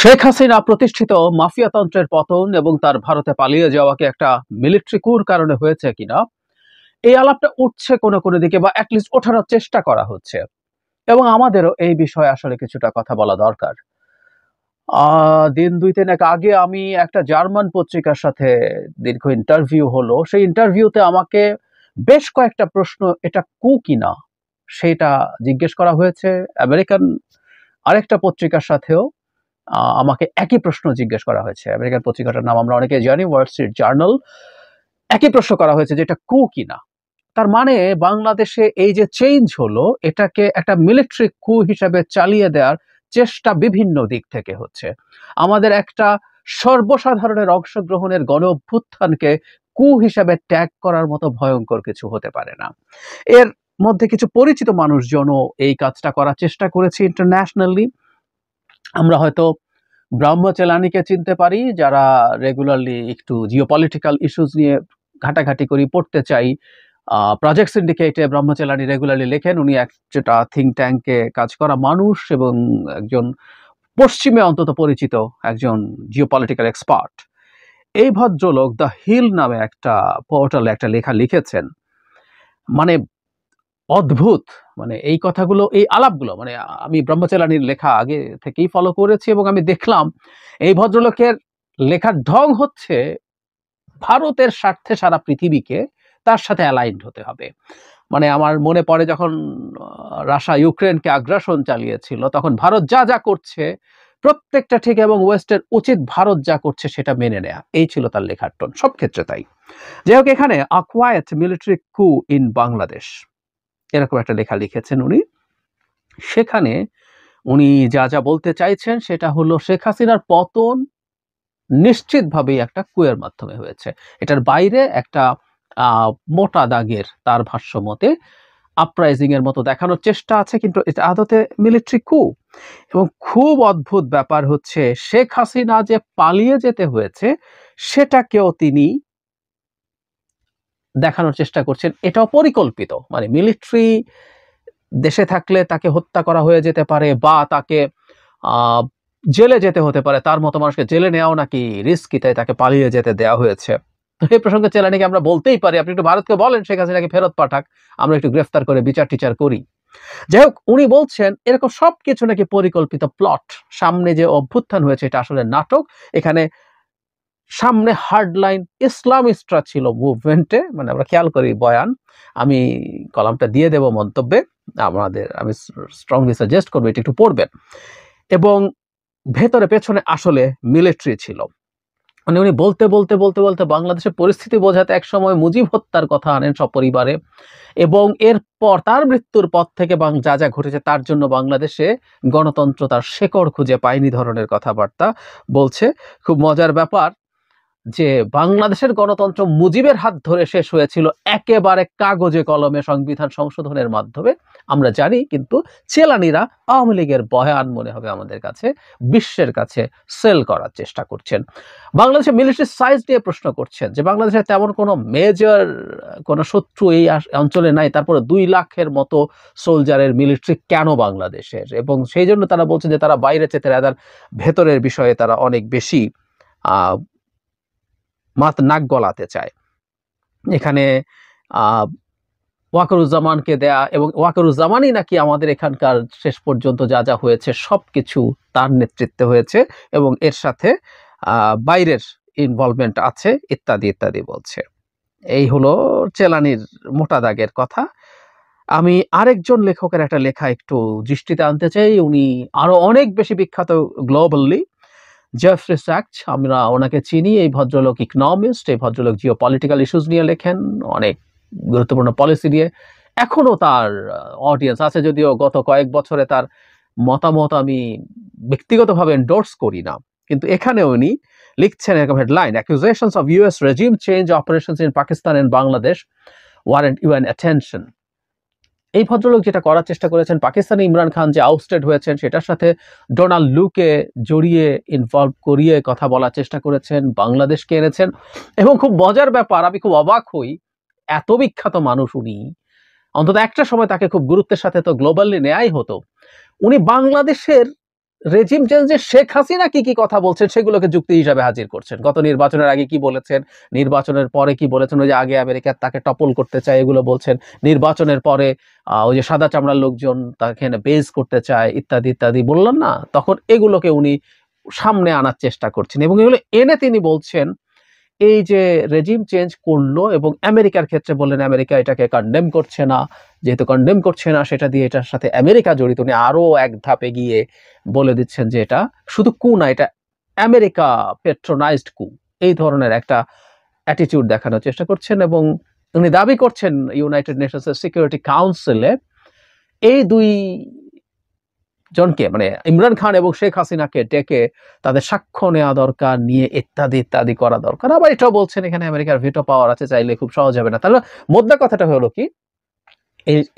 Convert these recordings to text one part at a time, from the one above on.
শেখ হাসিনা প্রতিষ্ঠিত মাফিয়াতন্ত্রের পতন এবং তার ভারতে পালিয়ে যাওয়াকে একটা মিলিটারি কুর কারণে হয়েছে কিনা এই আলাপটা উঠছে কোনো কোনো দিকে, বা অ্যাটলিস্ট ওঠানোর চেষ্টা করা হচ্ছে। এবং আমাদেরও এই বিষয়ে আসলে কিছুটা কথা বলা দরকার। দিন দুই তিনেক আগে আমি একটা জার্মান পত্রিকার সাথে দীর্ঘ ইন্টারভিউ হলো। সেই ইন্টারভিউতে আমাকে বেশ কয়েকটা প্রশ্ন, এটা কু কিনা সেটা জিজ্ঞেস করা হয়েছে। আমেরিকান আরেকটা পত্রিকার সাথেও আমাকে একই প্রশ্ন জিজ্ঞেস করা হয়েছে। আমেরিকান পত্রিকাটার নাম আমরা অনেকে জানি, ওয়াল স্ট্রিট জার্নাল। একই প্রশ্ন করা হয়েছে যে এটা কু কিনা। তার মানে বাংলাদেশে এই যে চেঞ্জ হলো, এটাকে একটা মিলিটারি কু হিসাবে চালিয়ে দেওয়ার চেষ্টা বিভিন্ন দিক থেকে হচ্ছে। আমাদের একটা সর্বসাধারণের অংশগ্রহণের গণ অভ্যুত্থানকে কু হিসাবে ট্যাগ করার মতো ভয়ঙ্কর কিছু হতে পারে না। এর মধ্যে কিছু পরিচিত মানুষজনও এই কাজটা করার চেষ্টা করেছে ইন্টারন্যাশনালি। আমরা হয়তো ব্রহ্মচেলানিকে চিনতে পারি, যারা রেগুলারলি একটু জিওপলিটিক্যাল ইস্যুস নিয়ে ঘাটাঘাটি করি, পড়তে চাই। প্রজেক্ট সিন্ডিকেটে ব্রহ্মচেলানি রেগুলারলি লেখেন। উনি একটা থিঙ্ক ট্যাঙ্কে কাজ করা মানুষ এবং একজন পশ্চিমে অন্তত পরিচিত একজন জিওপলিটিক্যাল এক্সপার্ট। এই ভদ্রলোক দ্য হিল নামে একটা পোর্টালে একটা লেখা লিখেছেন। মানে অদ্ভুত, মানে এই কথাগুলো, এই আলাপগুলো, মানে আমি ব্রহ্মচেলানির লেখা আগে থেকেই ফলো করেছি এবং আমি দেখলাম এই ভদ্রলোকের লেখার ঢং হচ্ছে ভারতের স্বার্থে সারা পৃথিবীকে তার সাথে অ্যালাইন্ড হতে হবে। মানে আমার মনে পড়ে যখন রাশিয়া ইউক্রেনকে আগ্রাসন চালিয়েছিল, তখন ভারত যা যা করছে প্রত্যেকটা ঠিক, এবং ওয়েস্টের উচিত ভারত যা করছে সেটা মেনে নেয়া। এই ছিল তার লেখার টোন, সব ক্ষেত্রে তাই। যাই হোক, এখানে আ কোয়ায়েট মিলিটারি কু ইন বাংলাদেশ এরকম একটা লেখা লিখেছেন উনি। সেখানে উনি যা যা বলতে চাইছেন সেটা হলো শেখ হাসিনার পতন নিশ্চিতভাবেই একটা কুয়ের মাধ্যমে হয়েছে। এটার বাইরে একটা মোটা দাগের, তার ভাষ্য মতে, আপরাইজিং এর মতো দেখানোর চেষ্টা আছে, কিন্তু এটা আদতে মিলিটারি কু। এবং খুব অদ্ভুত ব্যাপার হচ্ছে, শেখ হাসিনা যে পালিয়ে যেতে হয়েছে সেটাকেও তিনি দেখানোর চেষ্টা করছেন এটাও পরিকল্পিত। মানে মিলিটারি দেশে থাকলে তাকে হত্যা করা হয়ে যেতে পারে, বা তাকে জেলে যেতে হতে পারে। তার মতো মানুষকে জেলে নেওয়াও নাকি রিস্কি, তাই তাকে পালিয়ে যেতে দেওয়া হয়েছে। এই প্রসঙ্গে চেলানিকে আমরা বলতেই পারি, আপনি একটু ভারতকে বলেন শেখ হাসিনাকে ফেরত পাঠাক, আমরা একটু গ্রেফতার করে বিচার টিচার করি। যাই হোক, উনি বলছেন এরকম সবকিছু নাকি পরিকল্পিত প্লট। সামনে যে অভ্যুত্থান হয়েছে এটা আসলে নাটক। এখানে সামনে হার্ডলাইন ইসলামিস্টরা ছিল মুভমেন্টে। মানে আমরা খেয়াল করি বয়ান, আমি কলামটা দিয়ে দেব মন্তব্যে, আমি স্ট্রংলি সাজেস্ট করবো এটা একটু পড়বেন। এবং ভেতরে পেছনে আসলে মিলিটারি ছিল। মানে উনি বলতে বলতে বলতে বলতে বাংলাদেশের পরিস্থিতি বোঝাতে একসময় মুজিব হত্যার কথা আনেন সপরিবারে, এবং এরপর তার মৃত্যুর পর থেকে যা যা ঘটেছে তার জন্য বাংলাদেশে গণতন্ত্র তার শেকড় খুঁজে পায়নি ধরনের কথাবার্তা বলছে। খুব মজার ব্যাপার যে বাংলাদেশের গণতন্ত্র মুজিবের হাত ধরে শেষ হয়েছিল একেবারে কাগজে কলমে সংবিধান সংশোধনের মাধ্যমে, আমরা জানি। কিন্তু চেলানিরা আওয়ামী লীগের বয়ান মনে হবে আমাদের কাছে, বিশ্বের কাছে সেল করার চেষ্টা করছেন। বাংলাদেশের মিলিটারি সাইজ নিয়ে প্রশ্ন করছেন যে বাংলাদেশের তেমন কোনো মেজর কোনো শত্রু এই অঞ্চলে নাই, তারপরে 2 লাখের মতো সোলজারের মিলিটারি কেন বাংলাদেশের, এবং সেই জন্য তারা বলছেন যে তারা বাইরে চেতে রাদার ভেতরের বিষয়ে তারা অনেক বেশি নাক গলাতে চায়। এখানে ওয়াকারুজ্জামানকে দেয়া, এবং ওয়াকারুজ্জামানই নাকি আমাদের এখানকার শেষ পর্যন্ত যা যা হয়েছে সবকিছু তার নেতৃত্বে হয়েছে, এবং এর সাথে বাইরের ইনভলভমেন্ট আছে ইত্যাদি ইত্যাদি বলছে। এই হলো চেলানির মোটা দাগের কথা। আমি আরেকজন লেখকের একটা লেখা একটু দৃষ্টিতে আনতে চাই। উনি আরো অনেক বেশি বিখ্যাত গ্লোবালি, জেফ্রি স্যাক্স, আমরা ওনাকে চিনি। এই ভদ্রলোক ইকোনমিস্ট, এই ভদ্রলোক জিওপলিটিক্যাল ইস্যুস নিয়ে লেখেন, অনেক গুরুত্বপূর্ণ পলিসি নিয়ে। এখনো তার অডিয়েন্স আছে, যদিও গত কয়েক বছরে তার মতামত আমি ব্যক্তিগতভাবে এন্ডোর্স করি না। কিন্তু এখানে উনি লিখছেন এরকম headline: accusations of US regime change operations in Pakistan and Bangladesh warrant UN attention. এই ভদ্রলোক যেটা করার চেষ্টা করেছেন, পাকিস্তানে ইমরান খান যে আউটস্টেড হয়েছেন সেটার সাথে ডোনাল্ড লুকে জড়িয়ে ইনভলভ করিয়ে কথা বলার চেষ্টা করেছেন, বাংলাদেশকে এনেছেন। এবং খুব মজার ব্যাপার, আমি খুব অবাক হই, এত বিখ্যাত মানুষ উনি, অন্তত একটা সময় তাকে খুব গুরুত্বের সাথে তো গ্লোবালি নেয়াই হতো, উনি বাংলাদেশের রেজিম চেঞ্জে শেখ হাসিনা কি কি কথা বলছেন সেগুলোকে যুক্তি হিসাবে হাজির করছেন। গত নির্বাচনের আগে কি বলেছেন, নির্বাচনের পরে কি বলেছেন, ওই যে আগে আমেরিকা তাকে টপল করতে চায় এগুলো বলছেন, নির্বাচনের পরে ওই যে সাদা চামড়ার লোকজন তাকে বেজ করতে চায় ইত্যাদি ইত্যাদি বললেন না, তখন এগুলোকে উনি সামনে আনার চেষ্টা করছেন এবং এগুলো এনে তিনি বলছেন এই যে রেজিম চেঞ্জ করলো এবং আমেরিকার ক্ষেত্রে বললেন আমেরিকা এটাকে কন্ডেম করছে না, যেহেতু কন্ডেম করছে না সেটা দিয়ে এটার সাথে আমেরিকা জড়িত। উনি আরো এক ধাপে গিয়ে বলে দিচ্ছেন যে এটা শুধু কু না, এটা আমেরিকা পেট্রোনাইজড কু, এই ধরনের একটা অ্যাটিটিউড দেখানোর চেষ্টা করছেন এবং উনি দাবি করছেন ইউনাইটেড নেশনসের সিকিউরিটি কাউন্সিলে এই দুই জনকে মানে ইমরান খান এবং শেখ হাসিনাকে ডেকে তাদের সাক্ষ্য নেওয়া দরকার, নিয়ে ইত্যাদি ইত্যাদি করা দরকার। আবার এটাও বলছেন এখানে আমেরিকার ভেটো পাওয়ার আছে, চাইলে খুব সহজ হবে না। তাহলে মোদ্দা কথাটা হলো কি,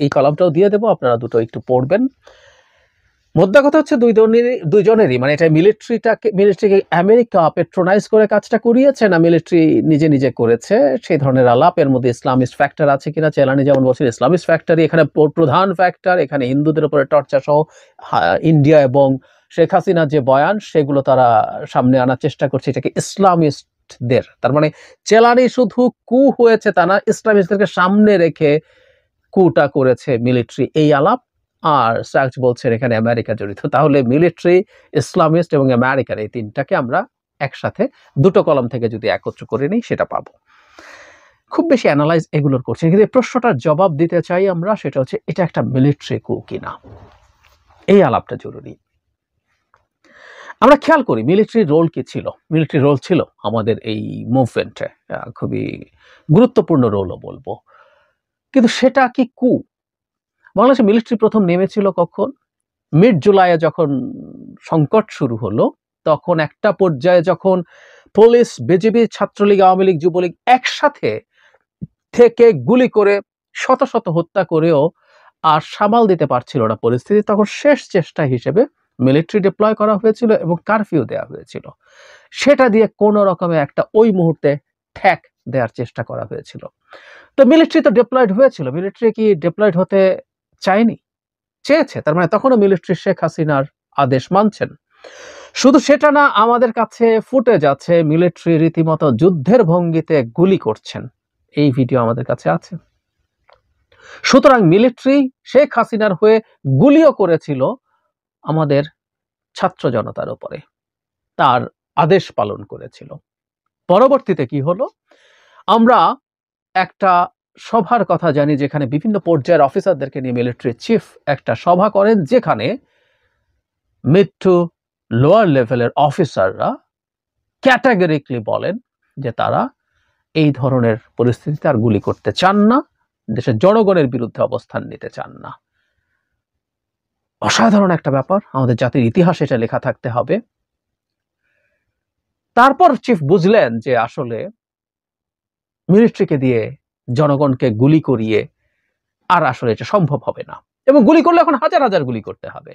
এই কলামটাও দিয়ে দেবো, আপনারা দুটো একটু পড়বেন। মোদ্দা কথা হচ্ছে দুইজনেরই মানে এটা মিলিটারিকে আমেরিকা পেট্রোনাইজ করে কাজটা করিয়েছে না মিলিটারি নিজে নিজে করেছে, সেই ধরনের আলাপ। এর মধ্যে ইসলামিস্ট ফ্যাক্টর আছে কিনা, চেলানি যেমন বলছেন ইসলামিস্ট ফ্যাক্টরই এখানে প্রধান ফ্যাক্টর, এখানে হিন্দুদের উপরে টর্চা সহ ইন্ডিয়া এবং শেখ হাসিনার যে বয়ান সেগুলো তারা সামনে আনার চেষ্টা করছে এটাকে ইসলামিস্টদের, তার মানে চেলানি শুধু কু হয়েছে তা না, ইসলামিস্টদেরকে সামনে রেখে কুটা করেছে মিলিটারি, এই আলাপ। আর সার্চ বলছেন এখানে আমেরিকা জড়িত। তাহলে মিলিটারি, ইসলামিস্ট এবং আমেরিকার এই তিনটাকে আমরা একসাথে দুটো কলম থেকে যদি একত্র করে নিই সেটা পাবো। খুব বেশি অ্যানালাইজ এগুলোর করছি, কিন্তু এই প্রশ্নটার জবাব দিতে চাই আমরা, সেটা হচ্ছে এটা একটা মিলিটারি কু কিনা, এই আলাপটা জরুরি। আমরা খেয়াল করি মিলিটারির রোল কি ছিল। মিলিটারি রোল ছিল আমাদের এই মুভমেন্টে খুবই গুরুত্বপূর্ণ রোলও বলবো, কিন্তু সেটা কি কু? বাংলাদেশে মিলিটারি প্রথম নেমেছিল কখন? মিড জুলাইয়ে যখন সংকট শুরু হলো, তখন একটা পর্যায়ে যখন পুলিশ, বিজিবি, ছাত্রলীগ, আওয়ামী লীগ, যুবলীগ একসাথে থেকে গুলি করে শত শত হত্যা করেও আর সামাল দিতে পারছিল না পরিস্থিতি, তখন শেষ চেষ্টা হিসেবে মিলিটারি ডিপ্লয় করা হয়েছিল এবং কারফিউ দেওয়া হয়েছিল। সেটা দিয়ে কোনো রকমে একটা ওই মুহূর্তে ঠ্যাক দেওয়ার চেষ্টা করা হয়েছিল। তো মিলিটারি তো ডিপ্লয়েড হয়েছিল, মিলিটারি কি ডিপ্লয়েড হতে চায়নি? চেয়েছে। তার মানে তখনও মিলিটারি শেখ হাসিনার আদেশ মানছেন। শুধু সেটা না, আমাদের কাছে ফুটেজ আছে মিলিটারি রীতিমতো যুদ্ধের ভঙ্গিতে গুলি করছেন, এই ভিডিও আমাদের কাছে আছে। সুতরাং মিলিটারি শেখ হাসিনার হয়ে গুলিও করেছিল আমাদের ছাত্র জনতার উপরে, তার আদেশ পালন করেছিল। পরবর্তীতে কি হলো, আমরা একটা সভার কথা জানি যেখানে বিভিন্ন পর্যায়ের অফিসারদেরকে নিয়ে মিলিটারি চিফ একটা সভা করেন, যেখানে মিড টু লোয়ার লেভেলের অফিসাররা ক্যাটাগরিক্যালি বলেন যে তারা এই ধরনের পরিস্থিতিতে আর গুলি করতে চান না, দেশের জনগণের বিরুদ্ধে অবস্থান নিতে চান না। অসাধারণ একটা ব্যাপার, আমাদের জাতির ইতিহাসে এটা লেখা থাকতে হবে। তারপর চিফ বুঝলেন যে আসলে মিলিটারিকে দিয়ে জনগণকে গুলি করিয়ে আর আসলে এটা সম্ভব হবে না, এবং গুলি করলে এখন হাজার হাজার গুলি করতে হবে।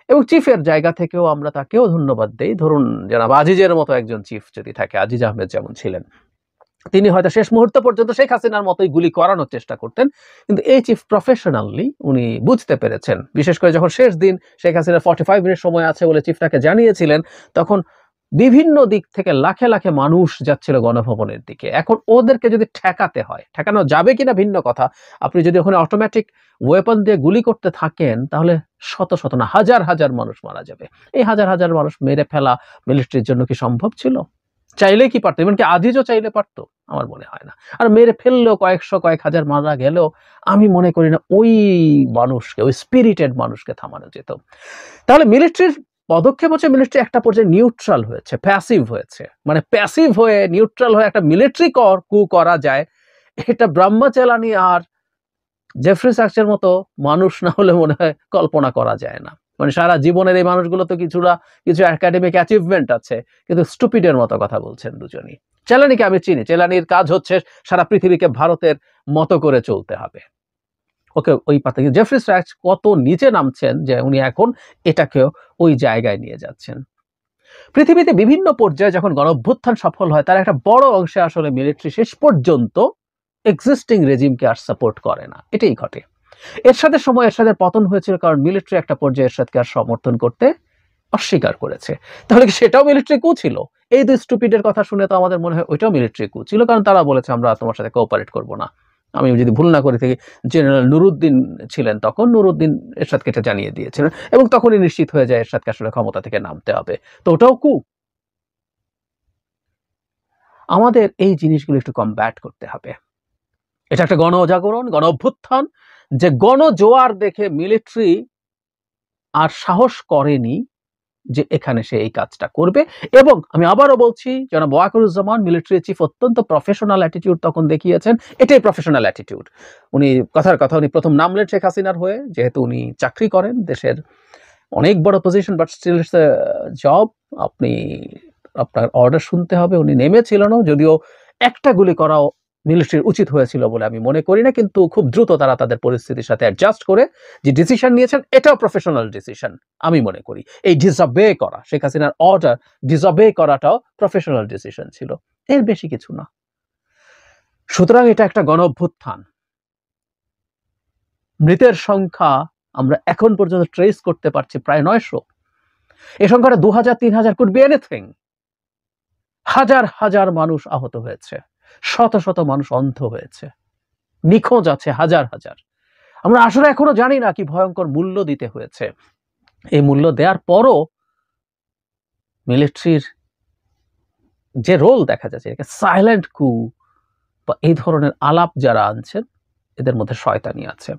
এবং চিফের জায়গা থেকেও আমরা তাকেও ধন্যবাদ দেই। ধরুন জনাব আজিজের মতো একজন চিফ যদি থাকে, আজিজ আহমেদ যেমন ছিলেন, তিনি হয়তো শেষ মুহূর্ত পর্যন্ত শেখ হাসিনার মতোই গুলি করানোর চেষ্টা করতেন, কিন্তু এই চিফ প্রফেশনালি উনি বুঝতে পেরেছেন, বিশেষ করে যখন শেষ দিন শেখ হাসিনার 45 মিনিট সময় আছে বলে চিফটাকে জানিয়েছিলেন, তখন বিভিন্ন দিক থেকে লাখে লাখে মানুষ যাচ্ছিল গণভবনের দিকে। এখন ওদেরকে যদি ঠেকাতে হয়, ঠেকানো যাবে কিনা ভিন্ন কথা, আপনি যদি ওখানে অটোমেটিক ওয়েপন দিয়ে গুলি করতে থাকেন তাহলে শত শত না হাজার হাজার মানুষ মারা যাবে। এই হাজার হাজার মানুষ মেরে ফেলা মিলিটারির জন্য কি সম্ভব ছিল? চাইলে কি পারতো? এমনকি আজিজও চাইলে পারতো? আমার মনে হয় না। আর মেরে ফেললেও কয়েকশো কয়েক হাজার মারা গেলেও আমি মনে করি না ওই মানুষকে, ওই স্পিরিটেড মানুষকে থামানো যেত। তাহলে মিলিটারির পদক্ষেপ হচ্ছে, মিলিটারি একটা পর্যায়ে নিউট্রাল হয়েছে, প্যাসিভ হয়েছে। মানে প্যাসিভ হয়ে নিউট্রাল হয়ে একটা মিলিটারি কু করা যায়, এটা ব্রাহ্মা চেলানি আর জেফ্রি সাক্সের মতো মানুষ না হলে মনে হয় কল্পনা করা যায় না। মানে সারা জীবনের এই মানুষগুলো তো কিছু একাডেমিক অ্যাচিভমেন্ট আছে, কিন্তু স্টুপিডের মতো কথা বলছেন দুজনই। চেলানিকে আমি চিনি, চেলানির কাজ হচ্ছে সারা পৃথিবীকে ভারতের মতো করে চলতে হবে, ওকে ওই পাতে। জেফ্রি সাক্স কত নিচে নামছেন যে উনি এখন এটাকেও ওই জায়গায় নিয়ে যাচ্ছেন। পৃথিবীতে বিভিন্ন পর্যায়ে যখন গণঅভ্যুত্থান সফল হয়, তার একটা বড় অংশে আসলে মিলিটারি শেষ পর্যন্ত এক্সিস্টিং রেজিমকে আর সাপোর্ট করে না, এটাই ঘটে। এরশাদের সময় এরশাদের পতন হয়েছিল কারণ মিলিটারি একটা পর্যায়ে এরশাদকে আর সমর্থন করতে অস্বীকার করেছে। তাহলে কি সেটাও মিলিটারি কু ছিল? এই দুই স্টুপিডের কথা শুনে তো আমাদের মনে হয় ওইটাও মিলিটারি কু ছিল, কারণ তারা বলেছে আমরা তোমার সাথে কোঅপারেট করব না। আমি যদি ভুল না করে থাকি, জেনারেল নুরুদ্দিন ছিলেন তখন, নুরুদ্দিন এরশাদকে এটা জানিয়ে দিয়েছিলেন এবং তখনই নিশ্চিত হয়ে যায় এরশাদকে আসলে ক্ষমতা থেকে নামতে হবে। তো ওটাও কু। আমাদের এই জিনিসগুলো একটু কমব্যাট করতে হবে। এটা একটা গণ জাগরণ, গণ অভ্যুত্থান, যে গণজোয়ার দেখে মিলিটারি আর সাহস করেনি যে এখানে সে এই কাজটা করবে। এবং আমি আবারও বলছি, জনাব ওয়াকারুজ্জামান মিলিটারি চিফ অত্যন্ত প্রফেশনাল অ্যাটিটিউড তখন দেখিয়েছেন। এটাই প্রফেশনাল অ্যাটিটিউড। উনি কথার কথা উনি প্রথম নামলেন শেখ হাসিনার হয়ে, যেহেতু উনি চাকরি করেন দেশের অনেক বড় position, but still it's a job. আপনি আপনার অর্ডার শুনতে হবে। উনি নেমেছিলেনও, যদিও একটা গুলি করাও মিলিটারির উচিত হয়েছিল বলে আমি মনে করি না, কিন্তু খুব দ্রুত তারা তাদের পরিস্থিতির সাথে অ্যাডজাস্ট করে যে ডিসিশন নিয়েছেন, এটাও প্রফেশনাল ডিসিশন আমি মনে করি। এই ডিসঅবে করা, শেখ হাসিনার অর্ডার ডিসঅবে করাটাও প্রফেশনাল ডিসিশন ছিল, এর বেশি কিছু না। সুতরাং এটা একটা গণ অভ্যুত্থান। মৃতের সংখ্যা আমরা এখন পর্যন্ত ট্রেস করতে পারছি প্রায় 900। এই সংখ্যাটা 2000 3000 কুড বি এনিথিং। হাজার হাজার মানুষ আহত হয়েছে, শত শত মানুষ অন্ধ হয়েছে, নিখোঁজ আছে হাজার হাজার। আমরা আসলে এখনো জানি না কি ভয়ঙ্কর মূল্য দিতে হয়েছে। এই মূল্য দেওয়ার পরও মিলিটারির যে রোল দেখা যাচ্ছে, সাইলেন্ট কু বা এই ধরনের আলাপ যারা আনছেন, এদের মধ্যে শয়তানি আছে।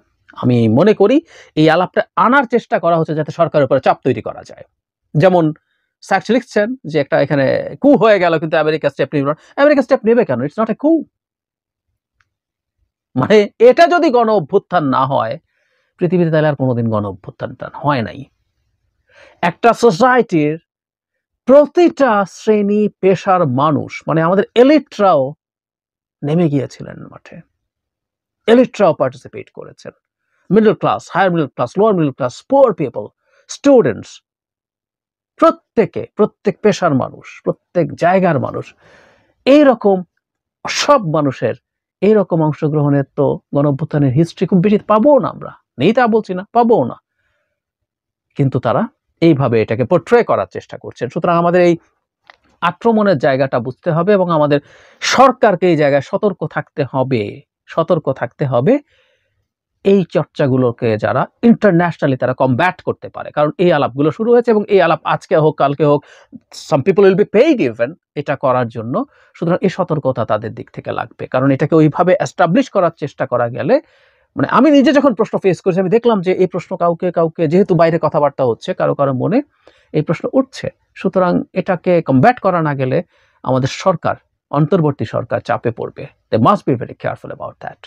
আমি মনে করি এই আলাপটা আনার চেষ্টা করা হচ্ছে যাতে সরকারের উপরে চাপ তৈরি করা যায়। যেমন স্যাক্স লিখছেন যে একটা এখানে কু হয়ে গেল, কিন্তু আমেরিকা স্টেপ নেবে না। আমেরিকা স্টেপ নেবে কেন? ইটস নট এ কু। মানে এটা যদি গণ অভ্যুত্থান না হয়, পৃথিবীতে তাহলে আর কোনোদিন গণ অভ্যুত্থান হয় নাই। একটা সোসাইটির প্রতিটা শ্রেণী পেশার মানুষ, মানে আমাদের এলিটরাও নেমে গিয়েছিলেন মাঠে, এলিটরাও পার্টিসিপেট করেছেন। Middle class, higher middle class, lower middle class, poor people, students, প্রত্যেকে, প্রত্যেক পেশার মানুষ, প্রত্যেক জায়গার মানুষ, এইরকম সব মানুষের এইরকম অংশগ্রহণের তো গণঅভ্যুত্থানের হিস্ট্রি খুব বেশি পাবো না আমরা। নেই তা বলছি না, পাবো না, কিন্তু তারা এইভাবে এটাকে পোর্ট্রে করার চেষ্টা করছেন। সুতরাং আমাদের এই আক্রমণের জায়গাটা বুঝতে হবে এবং আমাদের সরকারকে এই জায়গায় সতর্ক থাকতে হবে, সতর্ক থাকতে হবে। এই চর্চাগুলোকে যারা ইন্টারন্যাশনালি তারা কমব্যাট করতে পারে, কারণ এই আলাপগুলো শুরু হয়েছে এবং এই আলাপ আজকে হোক কালকে হোক, some people will be paid even এটা করার জন্য। সুতরাং এই সতর্কতা তাদের দিক থেকে লাগবে, কারণ এটাকে ওইভাবে এস্টাবলিশ করার চেষ্টা করা গেলে, মানে আমি নিজে যখন প্রশ্ন ফেস করেছি, আমি দেখলাম যে এই প্রশ্ন কাউকে কাউকে, যেহেতু বাইরে কথাবার্তা হচ্ছে, কারো কারো মনে এই প্রশ্ন উঠছে। সুতরাং এটাকে কমব্যাট করা না গেলে আমাদের সরকার, অন্তর্বর্তী সরকার চাপে পড়বে। They must be very careful about that.